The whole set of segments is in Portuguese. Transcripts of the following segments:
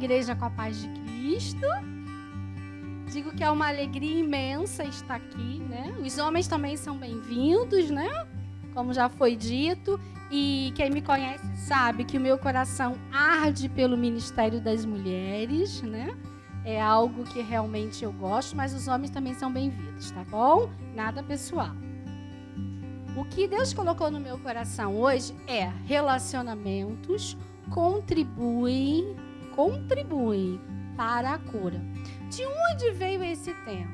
igreja com a paz de Cristo. Digo que é uma alegria imensa estar aqui, né? Os homens também são bem-vindos, né? Como já foi dito. E quem me conhece sabe que o meu coração arde pelo Ministério das Mulheres, né? É algo que realmente eu gosto, mas os homens também são bem-vindos, tá bom? Nada pessoal. O que Deus colocou no meu coração hoje é relacionamentos contribuem para a cura. De onde veio esse tema?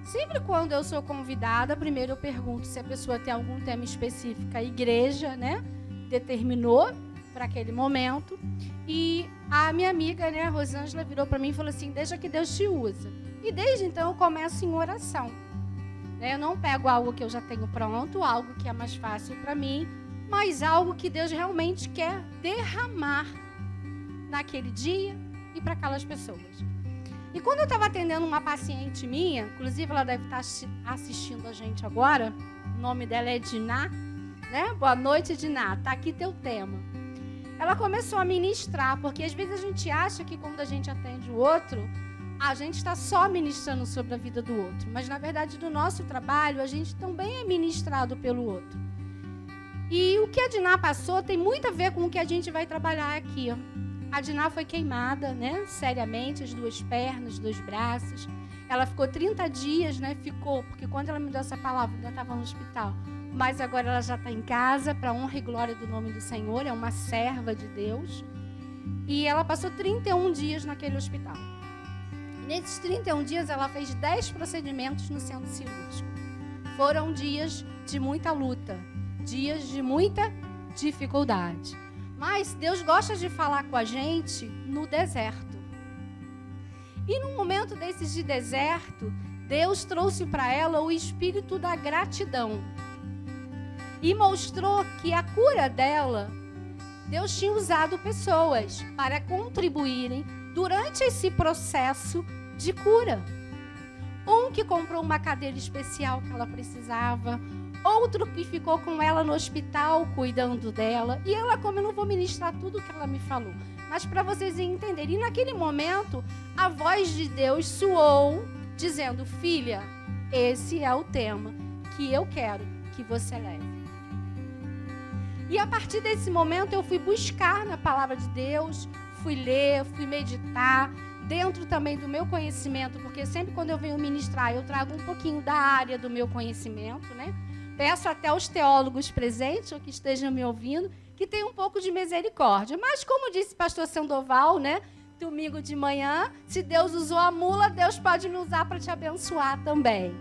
Sempre quando eu sou convidada, primeiro eu pergunto se a pessoa tem algum tema específico. A igreja, né, determinou para aquele momento. E a minha amiga, né, a Rosângela, virou para mim e falou assim: deixa que Deus te usa. E desde então eu começo em oração. Eu não pego algo que eu já tenho pronto, algo que é mais fácil para mim, mas algo que Deus realmente quer derramar naquele dia e para aquelas pessoas. E quando eu estava atendendo uma paciente minha, inclusive ela deve estar assistindo a gente agora, o nome dela é Diná, né? Boa noite, Diná, tá aqui teu tema. Ela começou a ministrar, porque às vezes a gente acha que quando a gente atende o outro, a gente está só ministrando sobre a vida do outro. Mas, na verdade, no nosso trabalho, a gente também é ministrado pelo outro. E o que a Diná passou tem muito a ver com o que a gente vai trabalhar aqui. A Diná foi queimada, né? Seriamente, as 2 pernas, 2 braços. Ela ficou 30 dias, né? Porque quando ela me deu essa palavra, ainda estava no hospital. Mas agora ela já está em casa, para honra e glória do nome do Senhor. É uma serva de Deus. E ela passou 31 dias naquele hospital. Nesses 31 dias, ela fez 10 procedimentos no centro cirúrgico. Foram dias de muita luta, dias de muita dificuldade. Mas Deus gosta de falar com a gente no deserto. E no momento desses de deserto, Deus trouxe para ela o espírito da gratidão. E mostrou que a cura dela, Deus tinha usado pessoas para contribuírem durante esse processo de cura. Um que comprou uma cadeira especial que ela precisava, outro que ficou com ela no hospital cuidando dela. E ela, como eu não vou ministrar tudo que ela me falou, mas para vocês entenderem, e naquele momento a voz de Deus soou dizendo: filha, esse é o tema que eu quero que você leve. E a partir desse momento eu fui buscar na palavra de Deus, fui ler, fui meditar, dentro também do meu conhecimento, porque sempre quando eu venho ministrar, eu trago um pouquinho da área do meu conhecimento, né? Peço até aos teólogos presentes, ou que estejam me ouvindo, que tenham um pouco de misericórdia. Mas como disse pastor Sandoval, né? Domingo de manhã, se Deus usou a mula, Deus pode me usar para te abençoar também.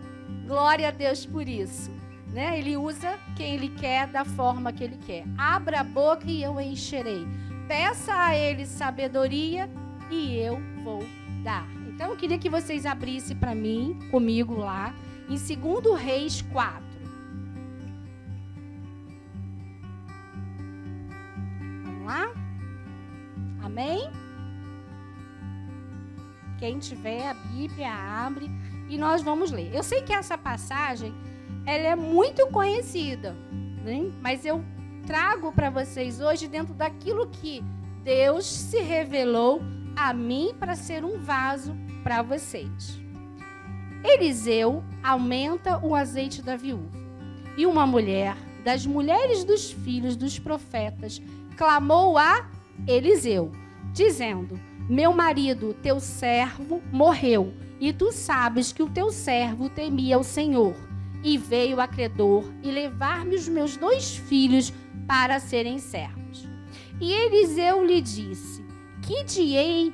Glória a Deus por isso. Né? Ele usa quem Ele quer, da forma que Ele quer. Abra a boca e eu encherei. Peça a Ele sabedoria e eu vou dar. Então, eu queria que vocês abrissem para mim, comigo lá, em 2 Reis 4. Vamos lá? Amém? Quem tiver a Bíblia, abre e nós vamos ler. Eu sei que essa passagem, ela é muito conhecida, né? Mas eu trago para vocês hoje dentro daquilo que Deus se revelou a mim para ser um vaso para vocês. Eliseu aumenta o azeite da viúva. E uma mulher, das mulheres dos filhos dos profetas, clamou a Eliseu, dizendo: meu marido, teu servo, morreu, e tu sabes que o teu servo temia o Senhor. E veio acredor e levar-me os meus 2 filhos para serem servos. E Eliseu lhe disse: que te hei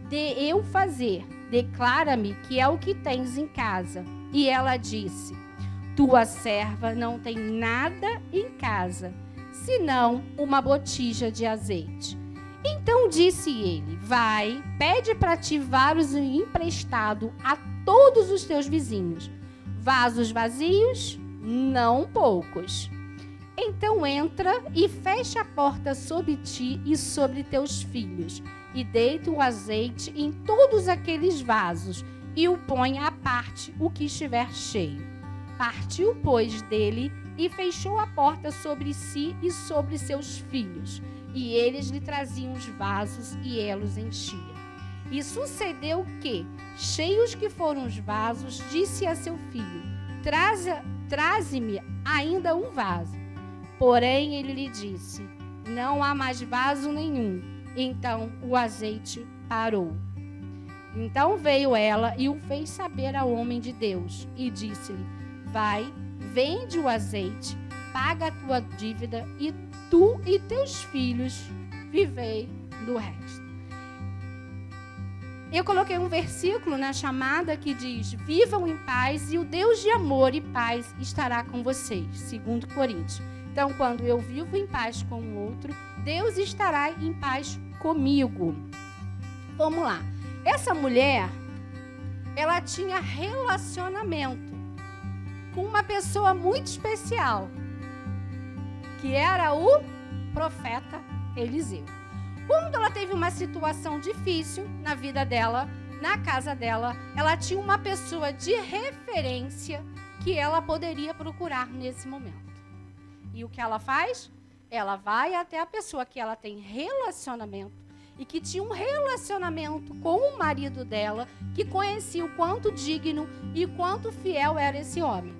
de eu fazer? Declara-me que é o que tens em casa. E ela disse: tua serva não tem nada em casa, senão uma botija de azeite. Então disse ele: vai, pede para ti vasos emprestado a todos os teus vizinhos. Vasos vazios, não poucos. Então entra e fecha a porta sobre ti e sobre teus filhos, e deita o azeite em todos aqueles vasos, e o põe à parte o que estiver cheio. Partiu, pois, dele, e fechou a porta sobre si e sobre seus filhos. e eles lhe traziam os vasos e ela os enchia. E sucedeu que, cheios que foram os vasos, disse a seu filho: traze-me ainda um vaso. Porém, ele lhe disse: não há mais vaso nenhum. Então o azeite parou. Então veio ela e o fez saber ao homem de Deus e disse-lhe: vai, vende o azeite, paga a tua dívida e tu e teus filhos vivei do resto. Eu coloquei um versículo na chamada que diz: vivam em paz e o Deus de amor e paz estará com vocês, 2 Coríntios. Então, quando eu vivo em paz com o outro, Deus estará em paz comigo. Vamos lá. Essa mulher, ela tinha relacionamento com uma pessoa muito especial, que era o profeta Eliseu. Quando ela teve uma situação difícil na vida dela, na casa dela, ela tinha uma pessoa de referência que ela poderia procurar nesse momento. E o que ela faz? Ela vai até a pessoa que ela tem relacionamento e que tinha um relacionamento com o marido dela, que conhecia o quanto digno e quanto fiel era esse homem.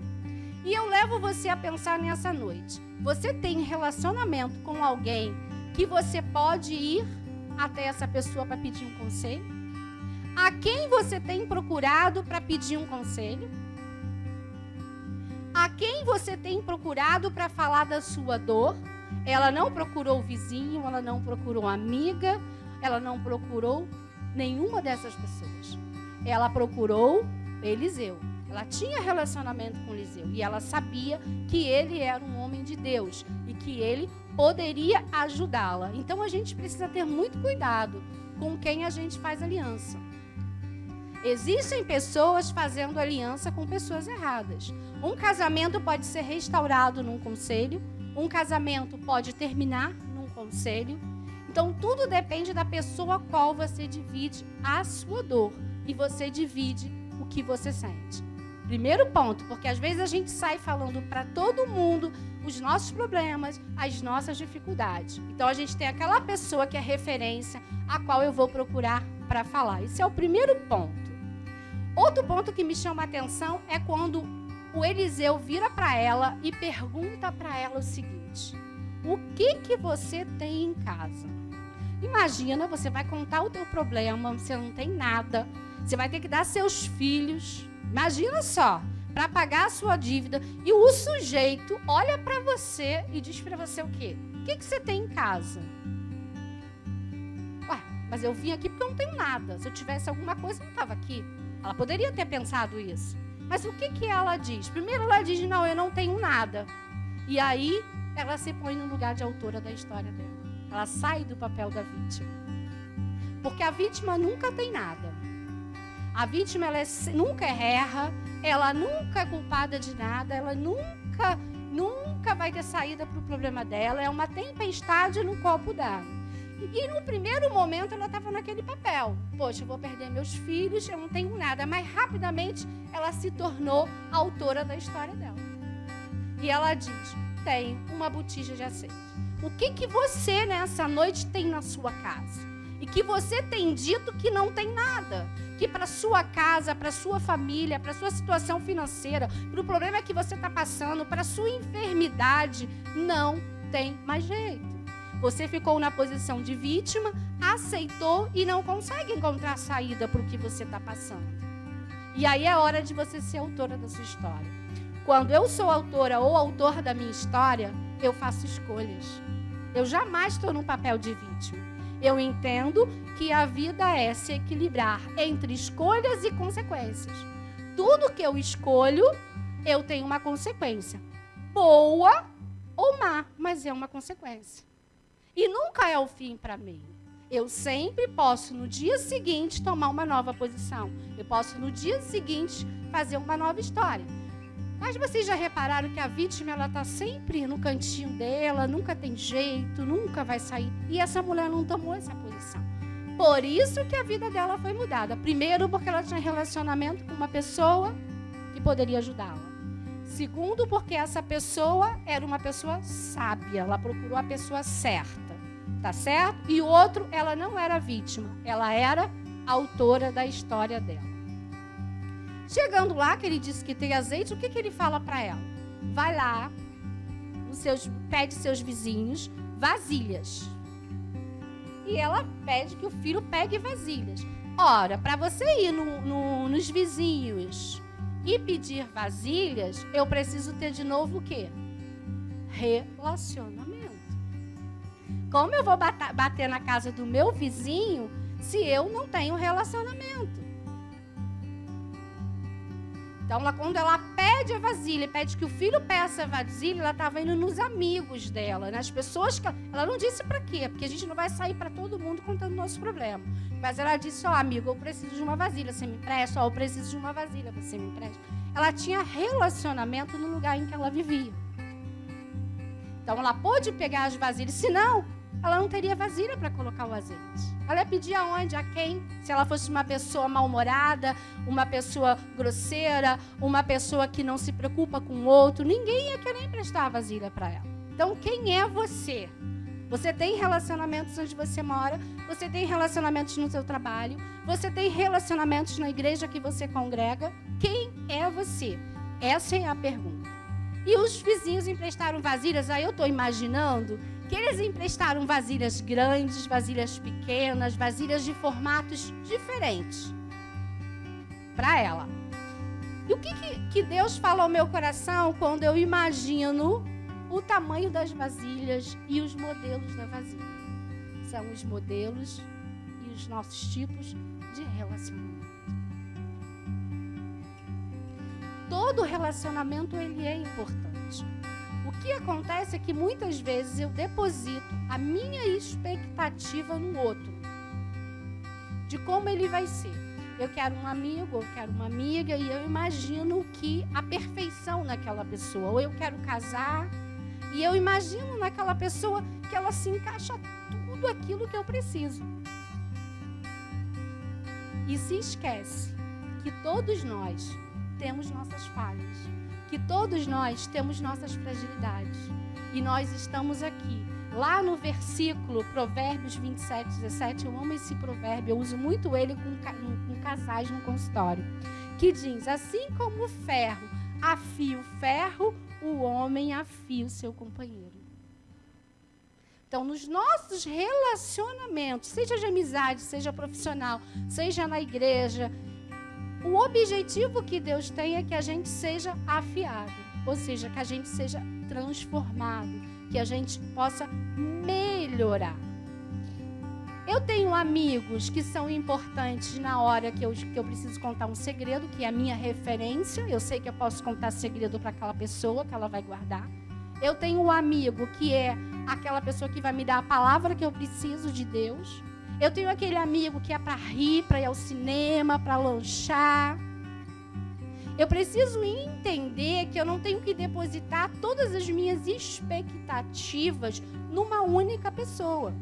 E eu levo você a pensar nessa noite. Você tem relacionamento com alguém que você pode ir até essa pessoa para pedir um conselho? A quem você tem procurado para pedir um conselho? A quem você tem procurado para falar da sua dor? Ela não procurou o vizinho, ela não procurou a amiga, ela não procurou nenhuma dessas pessoas. Ela procurou Eliseu. Ela tinha relacionamento com Eliseu e ela sabia que ele era um homem de Deus e que ele poderia ajudá-la. Então a gente precisa ter muito cuidado com quem a gente faz aliança. Existem pessoas fazendo aliança com pessoas erradas. Um casamento pode ser restaurado num conselho, um casamento pode terminar num conselho. Então tudo depende da pessoa a qual você divide a sua dor e você divide o que você sente. Primeiro ponto, porque às vezes a gente sai falando para todo mundo os nossos problemas, as nossas dificuldades. Então a gente tem aquela pessoa que é referência a qual eu vou procurar para falar. Esse é o primeiro ponto. Outro ponto que me chama a atenção é quando o Eliseu vira para ela e pergunta para ela o seguinte: o que você tem em casa? Imagina, você vai contar o teu problema, você não tem nada, você vai ter que dar seus filhos. Imagina só, para pagar a sua dívida, e o sujeito olha para você e diz para você o quê? O que você tem em casa? Ué, mas eu vim aqui porque eu não tenho nada. Se eu tivesse alguma coisa, eu não estava aqui. Ela poderia ter pensado isso. Mas o que ela diz? Primeiro ela diz: não, eu não tenho nada. E aí ela se põe no lugar de autora da história dela. Ela sai do papel da vítima. Porque a vítima nunca tem nada. A vítima nunca erra, ela nunca é culpada de nada, ela nunca vai ter saída para o problema dela. É uma tempestade no copo d'água. E no primeiro momento ela estava naquele papel. Poxa, eu vou perder meus filhos, eu não tenho nada. Mas rapidamente ela se tornou a autora da história dela. E ela diz: tenho uma botija de azeite. O que você nessa noite tem na sua casa? E que você tem dito que não tem nada. Que para sua casa, para sua família, para sua situação financeira, para o problema que você está passando, para sua enfermidade, não tem mais jeito. Você ficou na posição de vítima, aceitou e não consegue encontrar saída para o que você está passando. E aí é hora de você ser autora da sua história. Quando eu sou autora ou autor da minha história, eu faço escolhas. Eu jamais estou num papel de vítima. Eu entendo que a vida é se equilibrar entre escolhas e consequências. Tudo que eu escolho, eu tenho uma consequência. Boa ou má, mas é uma consequência. E nunca é o fim para mim. Eu sempre posso, no dia seguinte, tomar uma nova posição. Eu posso, no dia seguinte, fazer uma nova história. Mas vocês já repararam que a vítima, ela está sempre no cantinho dela, nunca tem jeito, nunca vai sair. E essa mulher não tomou essa posição. Por isso que a vida dela foi mudada. Primeiro, porque ela tinha relacionamento com uma pessoa que poderia ajudá-la. Segundo, porque essa pessoa era uma pessoa sábia. Ela procurou a pessoa certa. tá certo? E o outro, ela não era vítima, ela era autora da história dela. Chegando lá, que ele disse que tem azeite, o que ele fala para ela? Vai lá, pede seus vizinhos vasilhas. E ela pede que o filho pegue vasilhas. Ora, para você ir nos vizinhos e pedir vasilhas, eu preciso ter de novo o quê? Relacionamento. Como eu vou bater na casa do meu vizinho se eu não tenho relacionamento? Então, quando ela pede a vasilha, pede que o filho peça a vasilha, ela estava indo nos amigos dela, nas pessoas que... Ela não disse para quê, porque a gente não vai sair para todo mundo contando o nosso problema. Mas ela disse, amigo, eu preciso de uma vasilha, você me empresta? Eu preciso de uma vasilha, você me empresta? Ela tinha relacionamento no lugar em que ela vivia. Então, ela pôde pegar as vasilhas, senão ela não teria vasilha para colocar o azeite. Ela ia pedir aonde? A quem? Se ela fosse uma pessoa mal-humorada, uma pessoa grosseira, uma pessoa que não se preocupa com o outro, ninguém ia querer emprestar a vasilha para ela. Então, quem é você? Você tem relacionamentos onde você mora, você tem relacionamentos no seu trabalho, você tem relacionamentos na igreja que você congrega. Quem é você? Essa é a pergunta. E os vizinhos emprestaram vasilhas, aí eu estou imaginando que eles emprestaram vasilhas grandes, vasilhas pequenas, vasilhas de formatos diferentes para ela. E o que Deus fala ao meu coração quando eu imagino o tamanho das vasilhas e os modelos da vasilha? São os modelos e os nossos tipos de relacionamento. Todo relacionamento, ele é importante. O que acontece é que muitas vezes eu deposito a minha expectativa no outro, de como ele vai ser. Eu quero um amigo, eu quero uma amiga, e eu imagino que a perfeição naquela pessoa. Ou eu quero casar, e eu imagino naquela pessoa que ela se encaixa tudo aquilo que eu preciso. E se esquece que todos nós temos nossas falhas, que todos nós temos nossas fragilidades. E nós estamos aqui. Lá no versículo, Provérbios 27, 17, eu amo esse provérbio, eu uso muito ele com casais no consultório, que diz, assim como o ferro afia o ferro, o homem afia o seu companheiro. Então, nos nossos relacionamentos, seja de amizade, seja profissional, seja na igreja, o objetivo que Deus tem é que a gente seja afiado, ou seja, que a gente seja transformado, que a gente possa melhorar. Eu tenho amigos que são importantes na hora que eu preciso contar um segredo, que é a minha referência. Eu sei que eu posso contar segredo para aquela pessoa, que ela vai guardar. Eu tenho um amigo que é aquela pessoa que vai me dar a palavra que eu preciso de Deus. Eu tenho aquele amigo que é para rir, para ir ao cinema, para lanchar. Eu preciso entender que eu não tenho que depositar todas as minhas expectativas numa única pessoa.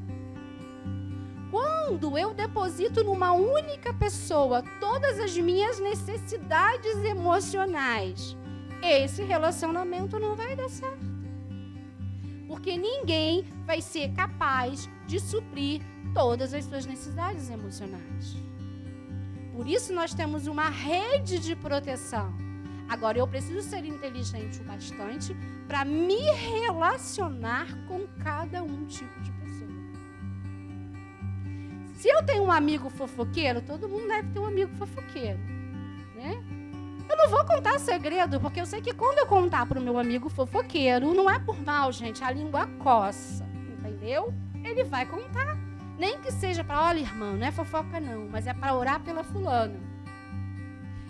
Quando eu deposito numa única pessoa todas as minhas necessidades emocionais, esse relacionamento não vai dar certo. Porque ninguém vai ser capaz de suprir todas as suas necessidades emocionais. Por isso nós temos uma rede de proteção. Agora eu preciso ser inteligente o bastante para me relacionar com cada um tipo de pessoa. Se eu tenho um amigo fofoqueiro, todo mundo deve ter um amigo fofoqueiro, né? Eu não vou contar segredo, porque eu sei que quando eu contar para o meu amigo fofoqueiro, não é por mal, gente, a língua coça, entendeu? Ele vai contar. Nem que seja para, olha, irmã, não é fofoca não, mas é para orar pela fulana.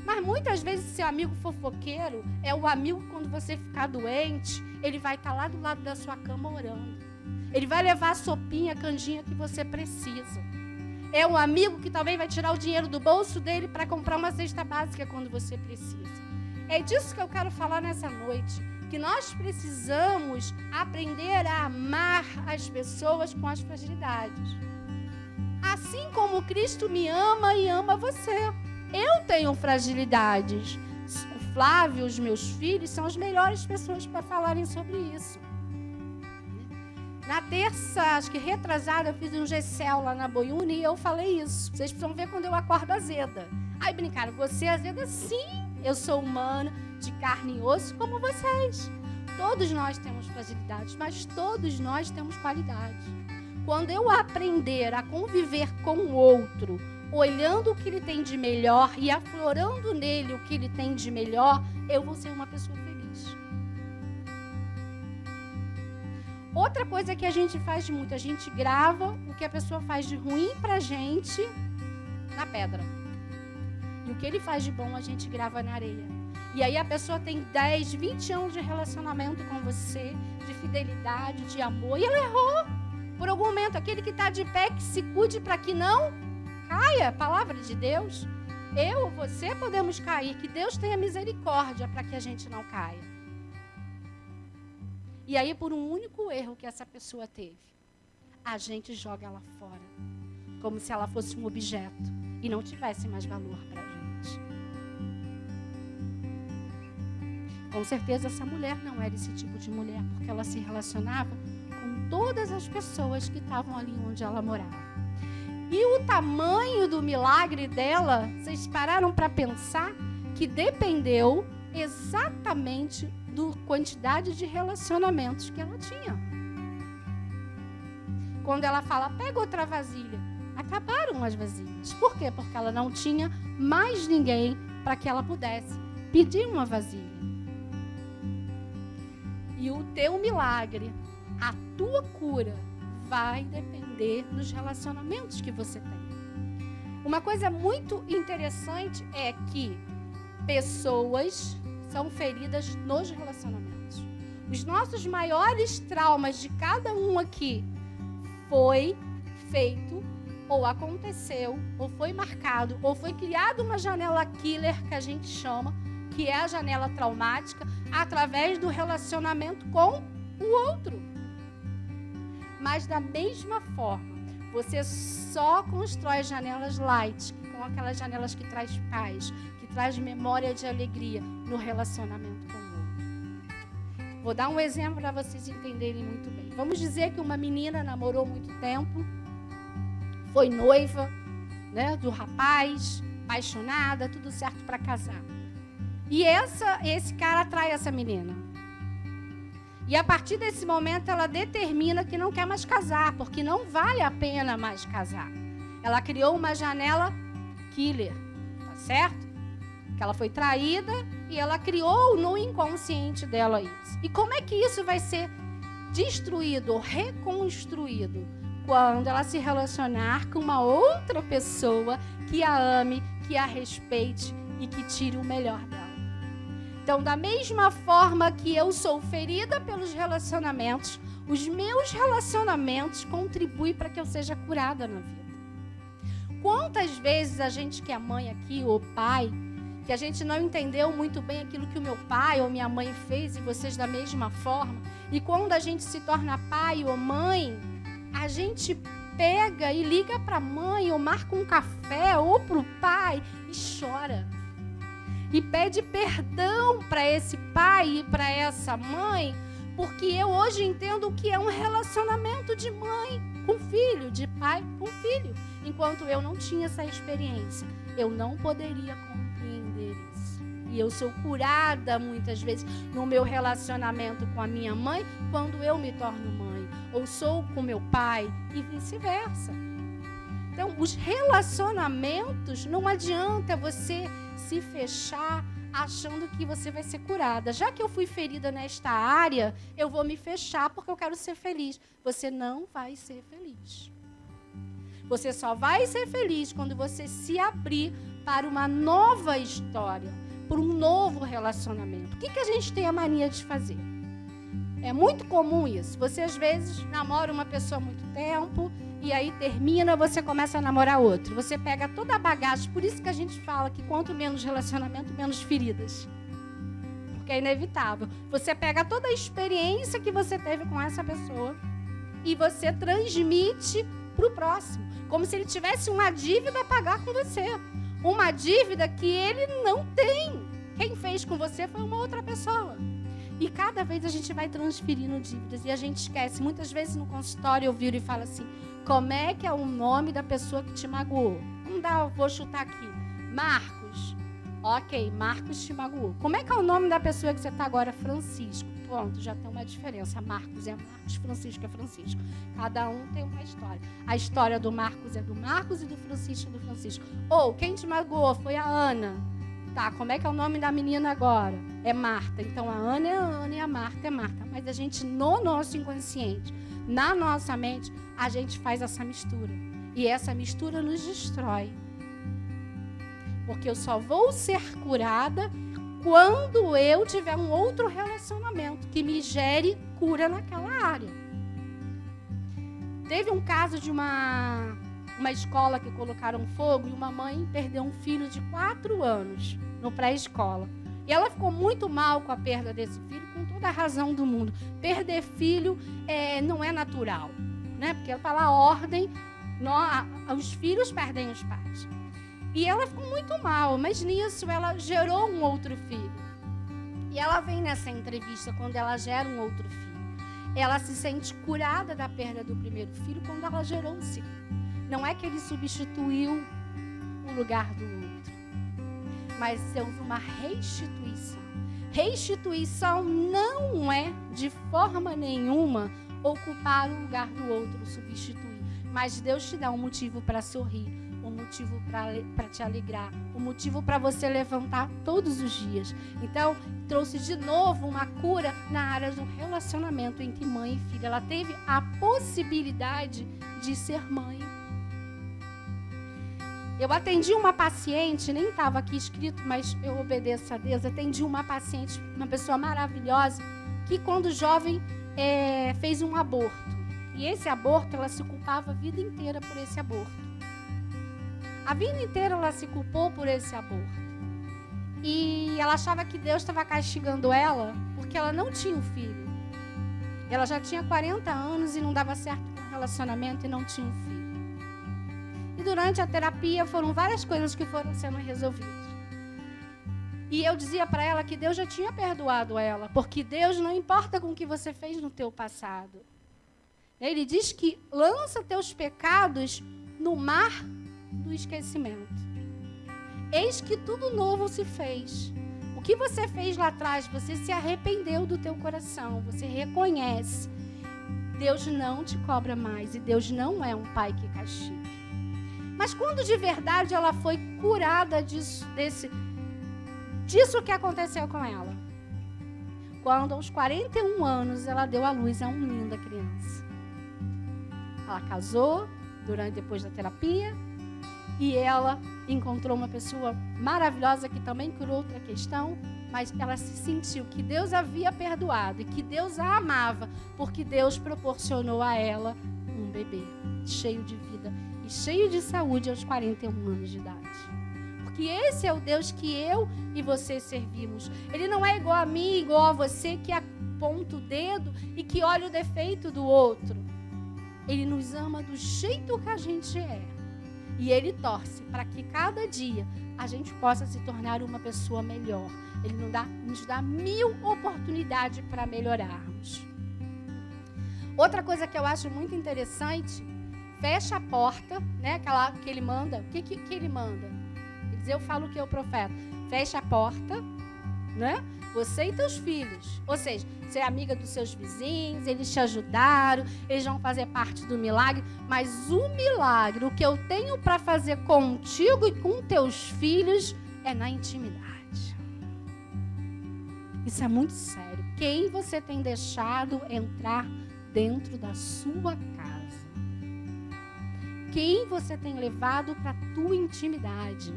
Mas muitas vezes seu amigo fofoqueiro é o amigo que quando você ficar doente, ele vai estar lá do lado da sua cama orando. Ele vai levar a sopinha, a canjinha que você precisa. É um amigo que talvez vai tirar o dinheiro do bolso dele para comprar uma cesta básica quando você precisa. É disso que eu quero falar nessa noite. Que nós precisamos aprender a amar as pessoas com as fragilidades. Assim como Cristo me ama e ama você. Eu tenho fragilidades. O Flávio, os meus filhos, são as melhores pessoas para falarem sobre isso. Na terça, acho que retrasada, eu fiz um GCL lá na Boiúna e eu falei isso. Vocês precisam ver quando eu acordo azeda. Aí brincaram, você é azeda? Sim, eu sou humana, de carne e osso, como vocês. Todos nós temos fragilidades, mas todos nós temos qualidades. Quando eu aprender a conviver com o outro, olhando o que ele tem de melhor e aflorando nele o que ele tem de melhor, eu vou ser uma pessoa feliz. Outra coisa que a gente faz muito, a gente grava o que a pessoa faz de ruim pra gente na pedra. E o que ele faz de bom, a gente grava na areia. E aí a pessoa tem 10, 20 anos de relacionamento com você, de fidelidade, de amor, e ela errou. Por algum momento, aquele que está de pé, que se cuide para que não caia, palavra de Deus. Eu ou você podemos cair, que Deus tenha misericórdia para que a gente não caia. E aí, por um único erro que essa pessoa teve, a gente joga ela fora, como se ela fosse um objeto e não tivesse mais valor para a gente. Com certeza, essa mulher não era esse tipo de mulher, porque ela se relacionava com todas as pessoas que estavam ali onde ela morava. E o tamanho do milagre dela, vocês pararam para pensar que dependeu exatamente da quantidade de relacionamentos que ela tinha. Quando ela fala, pega outra vasilha, acabaram as vasilhas. Por quê? Porque ela não tinha mais ninguém para que ela pudesse pedir uma vasilha. E o teu milagre, a tua cura, vai depender dos relacionamentos que você tem. Uma coisa muito interessante é que pessoas são feridas nos relacionamentos. Os nossos maiores traumas de cada um aqui foi feito, ou aconteceu, ou foi marcado, ou foi criada uma janela killer, que a gente chama, que é a janela traumática, através do relacionamento com o outro. Mas da mesma forma, você só constrói janelas light, que são aquelas janelas que traz paz, que traz memória de alegria no relacionamento com o outro. Vou dar um exemplo para vocês entenderem muito bem. Vamos dizer que uma menina namorou muito tempo, foi noiva, né, do rapaz, apaixonada, tudo certo para casar. E esse cara atrai essa menina. E a partir desse momento ela determina que não quer mais casar, porque não vale a pena mais casar. Ela criou uma janela killer, tá certo? Que ela foi traída e ela criou no inconsciente dela isso. E como é que isso vai ser destruído ou reconstruído? Quando ela se relacionar com uma outra pessoa que a ame, que a respeite e que tire o melhor dela. Então, da mesma forma que eu sou ferida pelos relacionamentos, os meus relacionamentos contribuem para que eu seja curada na vida. Quantas vezes a gente que é mãe aqui, ou pai, que a gente não entendeu muito bem aquilo que o meu pai ou minha mãe fez, e vocês da mesma forma, e quando a gente se torna pai ou mãe, a gente pega e liga para a mãe, ou marca um café, ou para o pai, e chora. E pede perdão para esse pai e para essa mãe, porque eu hoje entendo o que é um relacionamento de mãe com filho, de pai com filho. Enquanto eu não tinha essa experiência, eu não poderia compreender isso. E eu sou curada muitas vezes no meu relacionamento com a minha mãe, quando eu me torno mãe, ou sou com meu pai e vice-versa. Então, os relacionamentos, não adianta você se fechar achando que você vai ser curada. Já que eu fui ferida nesta área, eu vou me fechar porque eu quero ser feliz. Você não vai ser feliz. Você só vai ser feliz quando você se abrir para uma nova história, para um novo relacionamento. O que a gente tem a mania de fazer? É muito comum isso. Você, às vezes, namora uma pessoa há muito tempo, e aí termina, você começa a namorar outro. Você pega toda a bagagem. Por isso que a gente fala que quanto menos relacionamento, menos feridas. Porque é inevitável. Você pega toda a experiência que você teve com essa pessoa e você transmite para o próximo. Como se ele tivesse uma dívida a pagar com você. Uma dívida que ele não tem. Quem fez com você foi uma outra pessoa. E cada vez a gente vai transferindo dívidas e a gente esquece. Muitas vezes no consultório eu viro e falo assim, como é que é o nome da pessoa que te magoou? Vou chutar aqui. Marcos. Ok, Marcos te magoou. Como é que é o nome da pessoa que você está agora? Francisco. Pronto, já tem uma diferença. Marcos é Marcos, Francisco é Francisco. Cada um tem uma história. A história do Marcos é do Marcos e do Francisco é do Francisco. Ou, quem te magoou foi a Ana. Tá, como é que é o nome da menina agora? É Marta. Então, a Ana é a Ana e a Marta é Marta. Mas a gente, no nosso inconsciente, na nossa mente, a gente faz essa mistura. E essa mistura nos destrói. Porque eu só vou ser curada quando eu tiver um outro relacionamento que me gere cura naquela área. Teve um caso de uma escola que colocaram fogo e uma mãe perdeu um filho de 4 anos no pré-escola. E ela ficou muito mal com a perda desse filho, com toda a razão do mundo. Perder filho não é natural, né? Porque ela fala a ordem, os filhos perdem os pais. E ela ficou muito mal, mas nisso ela gerou um outro filho. E ela vem nessa entrevista, quando ela gera um outro filho, ela se sente curada da perda do primeiro filho quando ela gerou o segundo. Não é que ele substituiu o lugar do outro, mas houve uma restituição. Restituição não é, de forma nenhuma, ocupar o lugar do outro, substituir. Mas Deus te dá um motivo para sorrir, um motivo para te alegrar, um motivo para você levantar todos os dias. Então, trouxe de novo uma cura na área do relacionamento entre mãe e filha. Ela teve a possibilidade de ser mãe. Eu atendi uma paciente, nem estava aqui escrito, mas eu obedeço a Deus. Atendi uma paciente, uma pessoa maravilhosa, que quando jovem fez um aborto. E esse aborto, ela se culpava a vida inteira por esse aborto. A vida inteira ela se culpou por esse aborto. E ela achava que Deus estava castigando ela porque ela não tinha um filho. Ela já tinha 40 anos e não dava certo com o relacionamento e não tinha um filho. E durante a terapia foram várias coisas que foram sendo resolvidas. E eu dizia para ela que Deus já tinha perdoado ela, porque Deus não importa com o que você fez no teu passado. Ele diz que lança teus pecados no mar do esquecimento. Eis que tudo novo se fez. O que você fez lá atrás, você se arrependeu do teu coração, você reconhece. Deus não te cobra mais e Deus não é um pai que castiga. Mas quando de verdade ela foi curada disso que aconteceu com ela? Quando aos 41 anos ela deu à luz a uma linda criança. Ela casou depois da terapia e ela encontrou uma pessoa maravilhosa que também curou outra questão, mas ela se sentiu que Deus havia perdoado e que Deus a amava, porque Deus proporcionou a ela um bebê cheio de vida e cheio de saúde aos 41 anos de idade. Porque esse é o Deus que eu e você servimos. Ele não é igual a mim, igual a você, que aponta o dedo e que olha o defeito do outro. Ele nos ama do jeito que a gente é. E Ele torce para que cada dia a gente possa se tornar uma pessoa melhor. Ele nos dá 1000 oportunidades para melhorarmos. Outra coisa que eu acho muito interessante, fecha a porta, né? Aquela que ele manda. O que ele manda? Ele diz, eu falo que é o profeta. Fecha a porta, né? Você e teus filhos. Ou seja, você é amiga dos seus vizinhos, eles te ajudaram, eles vão fazer parte do milagre. Mas o milagre, o que eu tenho para fazer contigo e com teus filhos, é na intimidade. Isso é muito sério. Quem você tem deixado entrar dentro da sua casa? Quem você tem levado para a tua intimidade?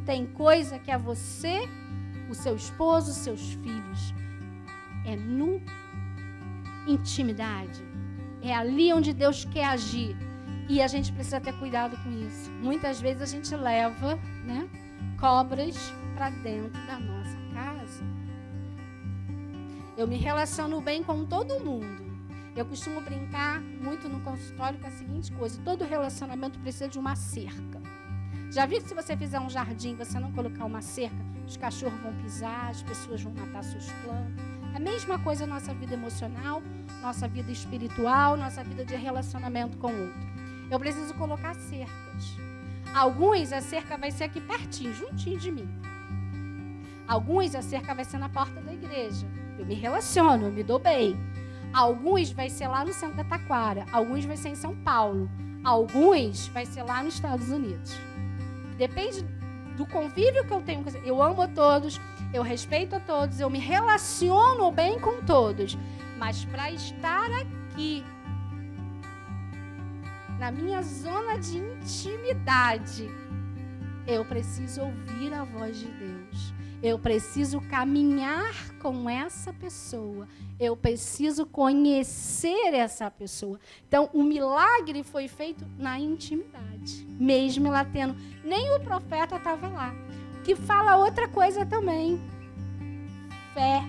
Tem coisa que é você, o seu esposo, os seus filhos. É no intimidade. É ali onde Deus quer agir. E a gente precisa ter cuidado com isso. Muitas vezes a gente leva, né, cobras para dentro da nossa casa. Eu me relaciono bem com todo mundo. Eu costumo brincar muito no consultório com a seguinte coisa: todo relacionamento precisa de uma cerca. Já viu que se você fizer um jardim, você não colocar uma cerca, os cachorros vão pisar, as pessoas vão matar suas plantas. A mesma coisa nossa vida emocional, nossa vida espiritual, nossa vida de relacionamento com o outro. Eu preciso colocar cercas. Alguns, a cerca vai ser aqui pertinho, juntinho de mim. Alguns, a cerca vai ser na porta da igreja. Eu me relaciono, eu me dou bem. Alguns vai ser lá no centro da Taquara. Alguns vai ser em São Paulo. Alguns vai ser lá nos Estados Unidos. Depende do convívio que eu tenho. Eu amo a todos, eu respeito a todos, eu me relaciono bem com todos. Mas para estar aqui, na minha zona de intimidade, eu preciso ouvir a voz de Deus. Eu preciso caminhar com essa pessoa. Eu preciso conhecer essa pessoa. Então, o milagre foi feito na intimidade. Mesmo ela tendo... Nem o profeta estava lá. Que fala outra coisa também. Fé.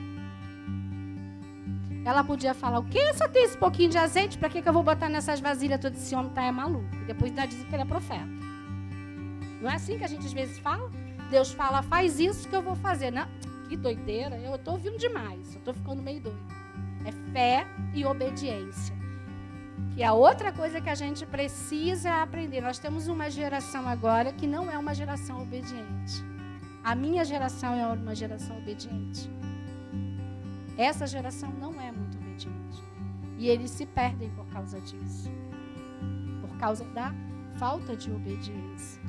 Ela podia falar, o quê? Só tem esse pouquinho de azeite? Para que eu vou botar nessas vasilhas todas? Esse homem tá maluco. E depois ainda dizem que ele é profeta. Não é assim que a gente às vezes fala? Deus fala, faz isso que eu vou fazer. Não, que doideira, eu estou ouvindo demais, eu estou ficando meio doido. É fé e obediência. Que é a outra coisa que a gente precisa aprender. Nós temos uma geração agora que não é uma geração obediente. A minha geração é uma geração obediente. Essa geração não é muito obediente. E eles se perdem por causa disso. Por causa da falta de obediência.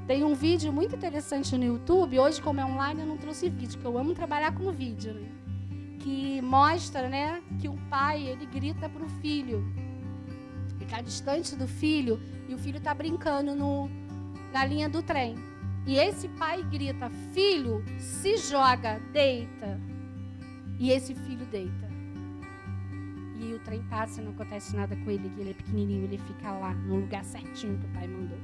Tem um vídeo muito interessante no YouTube. Hoje, como é online, eu não trouxe vídeo, porque eu amo trabalhar com vídeo, né? Que mostra, né, que o pai, ele grita para o filho. Ele está distante do filho e o filho está brincando na linha do trem. E esse pai grita, filho, se joga, deita. E esse filho deita. E o trem passa e não acontece nada com ele, que ele é pequenininho, ele fica lá, no lugar certinho que o pai mandou.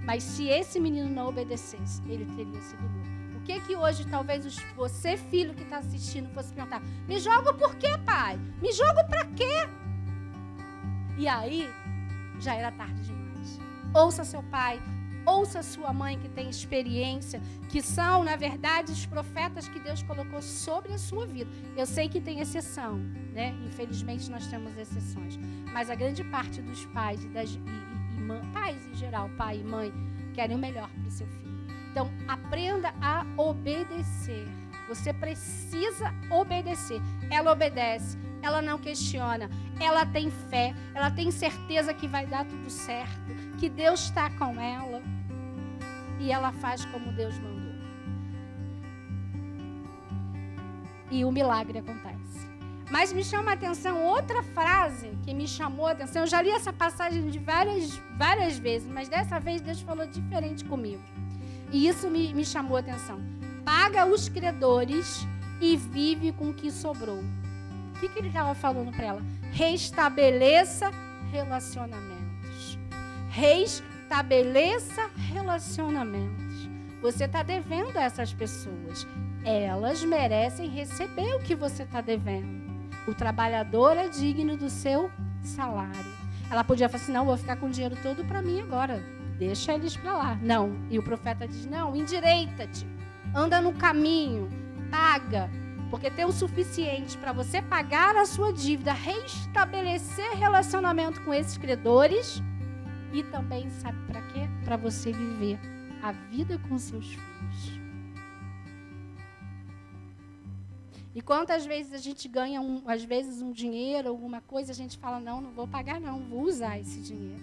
Mas se esse menino não obedecesse, ele teria sido morto. O que hoje talvez você, filho que está assistindo, fosse perguntar, me joga por quê, pai? Me joga para quê? E aí, já era tarde demais. Ouça seu pai, ouça sua mãe que tem experiência, que são, na verdade, os profetas que Deus colocou sobre a sua vida. Eu sei que tem exceção, né? Infelizmente nós temos exceções. Mas a grande parte dos pais pais em geral, pai e mãe, querem o melhor para o seu filho. Então, aprenda a obedecer. Você precisa obedecer. Ela obedece, ela não questiona, ela tem fé, ela tem certeza que vai dar tudo certo, que Deus está com ela e ela faz como Deus mandou. E o milagre acontece. Mas me chama a atenção outra frase que me chamou a atenção. Eu já li essa passagem de várias vezes, mas dessa vez Deus falou diferente comigo. E isso me chamou a atenção. Paga os credores e vive com o que sobrou. O que ele estava falando para ela? Restabeleça relacionamentos. Restabeleça relacionamentos. Você está devendo a essas pessoas. Elas merecem receber o que você está devendo. O trabalhador é digno do seu salário. Ela podia falar assim, não, vou ficar com o dinheiro todo para mim agora. Deixa eles para lá. Não. E o profeta diz, não, endireita-te. Anda no caminho. Paga. Porque tem o suficiente para você pagar a sua dívida, restabelecer relacionamento com esses credores e também, sabe para quê? Para você viver a vida com seus filhos. E quantas vezes a gente ganha, às vezes, um dinheiro, alguma coisa, a gente fala, não vou pagar não, vou usar esse dinheiro.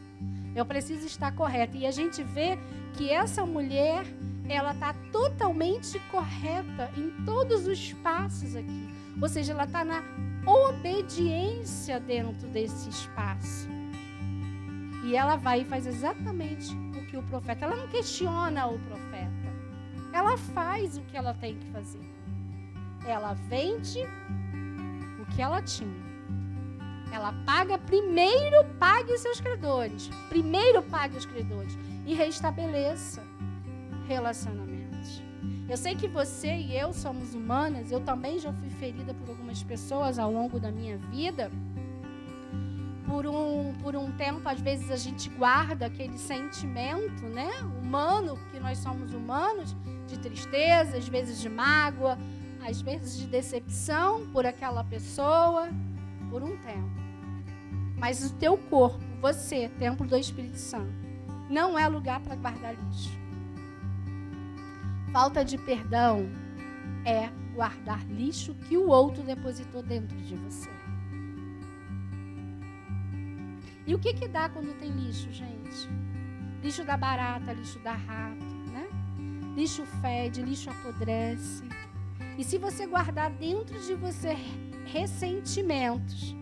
Eu preciso estar correta. E a gente vê que essa mulher, ela está totalmente correta em todos os passos aqui. Ou seja, ela está na obediência dentro desse espaço. E ela vai e faz exatamente o que o profeta... Ela não questiona o profeta. Ela faz o que ela tem que fazer. Ela vende o que ela tinha. Ela pague os seus credores. Primeiro pague os credores. E restabeleça relacionamentos. Eu sei que você e eu somos humanas. Eu também já fui ferida por algumas pessoas ao longo da minha vida. Por um tempo, às vezes, a gente guarda aquele sentimento, né, humano, que nós somos humanos, de tristeza, às vezes de mágoa, às vezes de decepção por aquela pessoa, por um tempo. Mas o teu corpo, você, templo do Espírito Santo, não é lugar para guardar lixo. Falta de perdão é guardar lixo que o outro depositou dentro de você. E o que dá quando tem lixo, gente? Lixo dá barata, lixo dá rato, né? Lixo fede, lixo apodrece. E se você guardar dentro de você ressentimentos,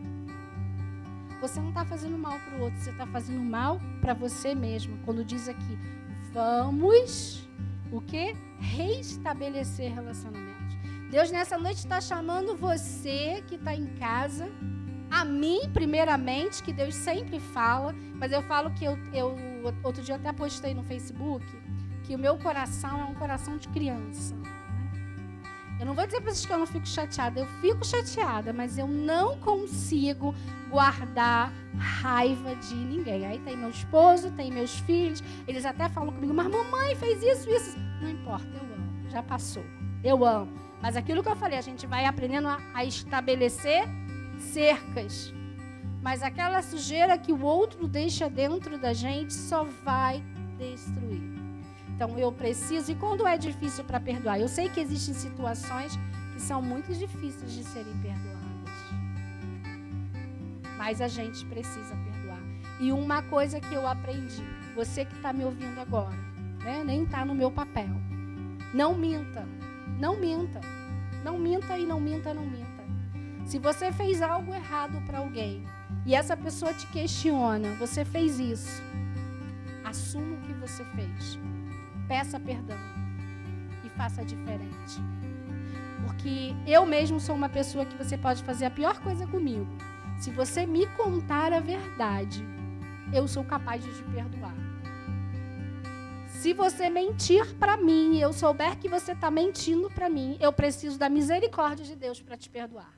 você não está fazendo mal para o outro, você está fazendo mal para você mesmo. Quando diz aqui, vamos, o quê? Reestabelecer relacionamentos. Deus nessa noite está chamando você que está em casa, a mim primeiramente, que Deus sempre fala, mas eu falo que eu outro dia até postei no Facebook, que o meu coração é um coração de criança. Eu não vou dizer para vocês que eu não fico chateada, eu fico chateada, mas eu não consigo guardar raiva de ninguém. Aí tem meu esposo, tem meus filhos, eles até falam comigo, mas mamãe fez isso. Não importa, eu amo, já passou, eu amo. Mas aquilo que eu falei, a gente vai aprendendo a estabelecer cercas. Mas aquela sujeira que o outro deixa dentro da gente só vai destruir. Então, eu preciso, e quando é difícil para perdoar? Eu sei que existem situações que são muito difíceis de serem perdoadas. Mas a gente precisa perdoar. E uma coisa que eu aprendi, você que está me ouvindo agora, né? Nem está no meu papel. Não minta. Não minta. Não minta e não minta, não minta. Se você fez algo errado para alguém e essa pessoa te questiona, você fez isso, assuma o que você fez. Peça perdão e faça diferente. Porque eu mesmo sou uma pessoa que você pode fazer a pior coisa comigo. Se você me contar a verdade, eu sou capaz de te perdoar. Se você mentir para mim e eu souber que você está mentindo para mim, eu preciso da misericórdia de Deus para te perdoar.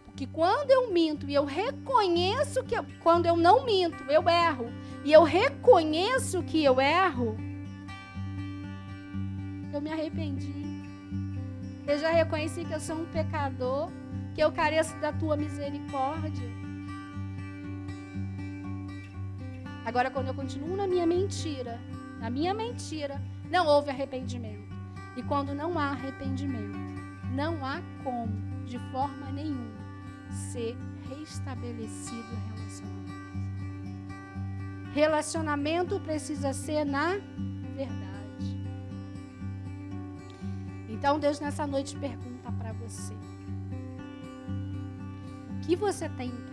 Porque quando eu minto e eu reconheço que quando eu não minto, eu erro, e eu reconheço que eu erro, eu me arrependi. Eu já reconheci que eu sou um pecador, que eu careço da tua misericórdia. Agora, quando eu continuo na minha mentira, não houve arrependimento. E quando não há arrependimento, não há como, de forma nenhuma, ser restabelecido o relacionamento. Relacionamento precisa ser na verdade. Então Deus nessa noite pergunta para você: o que você tem em casa?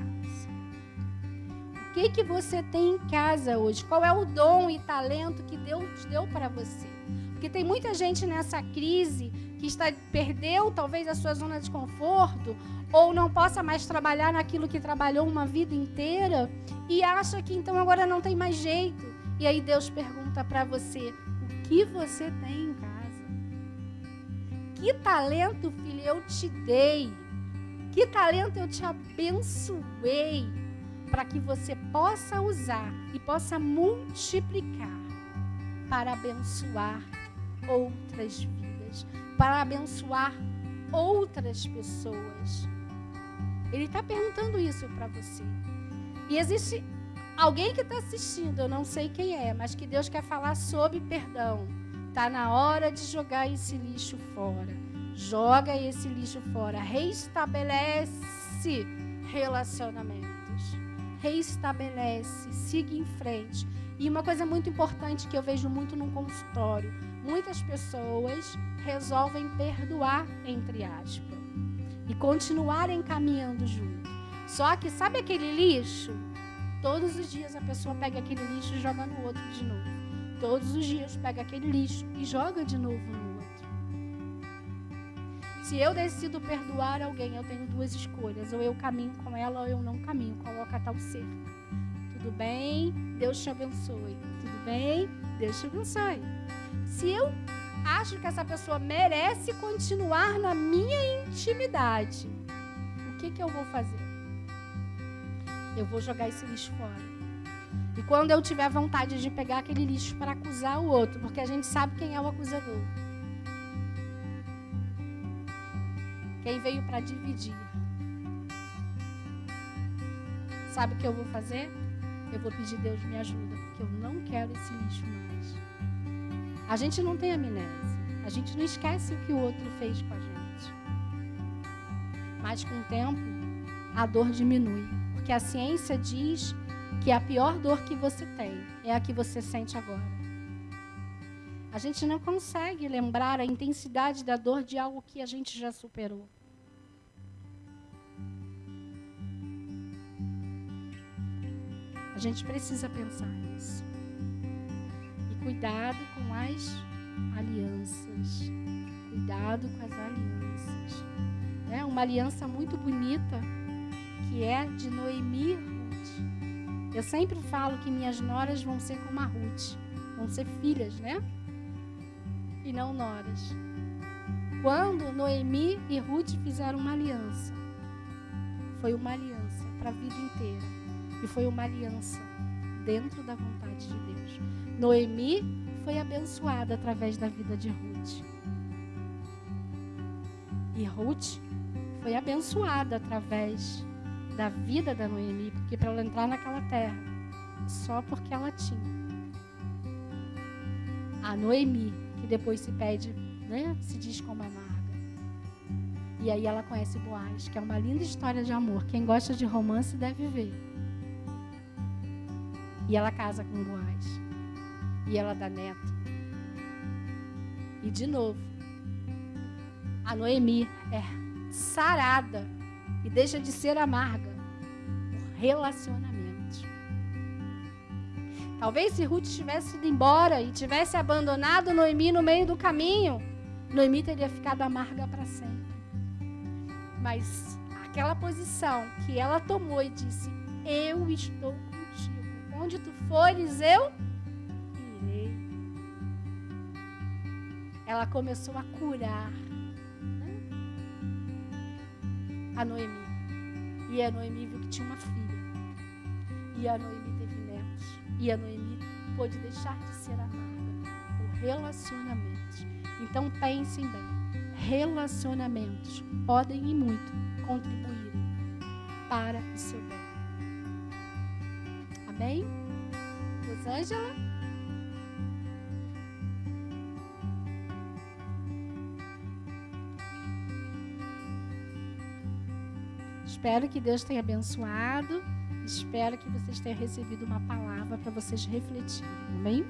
O que você tem em casa hoje? Qual é o dom e talento que Deus deu para você? Porque tem muita gente nessa crise que perdeu talvez a sua zona de conforto, ou não possa mais trabalhar naquilo que trabalhou uma vida inteira e acha que então agora não tem mais jeito. E aí Deus pergunta para você: o que você tem em casa? Que talento, filho, eu te dei? Que talento eu te abençoei para que você possa usar e possa multiplicar para abençoar outras vidas, para abençoar outras pessoas? Ele está perguntando isso para você. E existe alguém que está assistindo, eu não sei quem é, mas que Deus quer falar sobre perdão. Está na hora de jogar esse lixo fora. Joga esse lixo fora. Reestabelece relacionamentos. Reestabelece, siga em frente. E uma coisa muito importante que eu vejo muito no consultório: muitas pessoas resolvem perdoar, entre aspas, e continuarem caminhando junto. Só que, sabe aquele lixo? Todos os dias a pessoa pega aquele lixo e joga no outro de novo. Todos os dias pega aquele lixo e joga de novo no outro. Se eu decido perdoar alguém, eu tenho duas escolhas: ou eu caminho com ela ou eu não caminho. Coloca tal cerca. Tudo bem? Deus te abençoe. Tudo bem? Deus te abençoe. Se eu acho que essa pessoa merece continuar na minha intimidade, o que eu vou fazer? Eu vou jogar esse lixo fora. E quando eu tiver vontade de pegar aquele lixo para acusar o outro, porque a gente sabe quem é o acusador, Quem veio para dividir. Sabe o que eu vou fazer? Eu vou pedir, Deus me ajuda, porque eu não quero esse lixo mais. A gente não tem amnésia. A gente não esquece o que o outro fez com a gente. Mas com o tempo, a dor diminui. Porque a ciência diz que a pior dor que você tem é a que você sente agora. A gente não consegue lembrar a intensidade da dor de algo que a gente já superou. A gente precisa pensar nisso. E cuidado com as alianças. Cuidado com as alianças. É uma aliança muito bonita, que é de Noemi e Ruth. Eu sempre falo que minhas noras vão ser como a Ruth. Vão ser filhas, né? E não noras. Quando Noemi e Ruth fizeram uma aliança, foi uma aliança para a vida inteira. E foi uma aliança dentro da vontade de Deus. Noemi foi abençoada através da vida de Ruth. E Ruth foi abençoada através da vida da Noemi, porque para ela entrar naquela terra, só porque ela tinha. A Noemi, que depois se pede, né, se diz como amarga. E aí ela conhece Boaz, que é uma linda história de amor. Quem gosta de romance deve ver. E ela casa com Boaz. E ela dá neto. E de novo, a Noemi é sarada e deixa de ser amarga por relacionamento. Talvez se Ruth tivesse ido embora e tivesse abandonado Noemi no meio do caminho, Noemi teria ficado amarga para sempre. Mas aquela posição que ela tomou e disse: eu estou contigo. Onde tu fores, eu irei. Ela começou a curar, né, a Noemi. E a Noemi viu que tinha uma filha. E a Noemi teve netos. E a Noemi pôde deixar de ser amarga por relacionamentos. Então pensem bem. Relacionamentos podem e muito contribuir para o seu bem. Amém? Rosângela? Espero que Deus tenha abençoado. Espero que vocês tenham recebido uma palavra para vocês refletirem. Amém?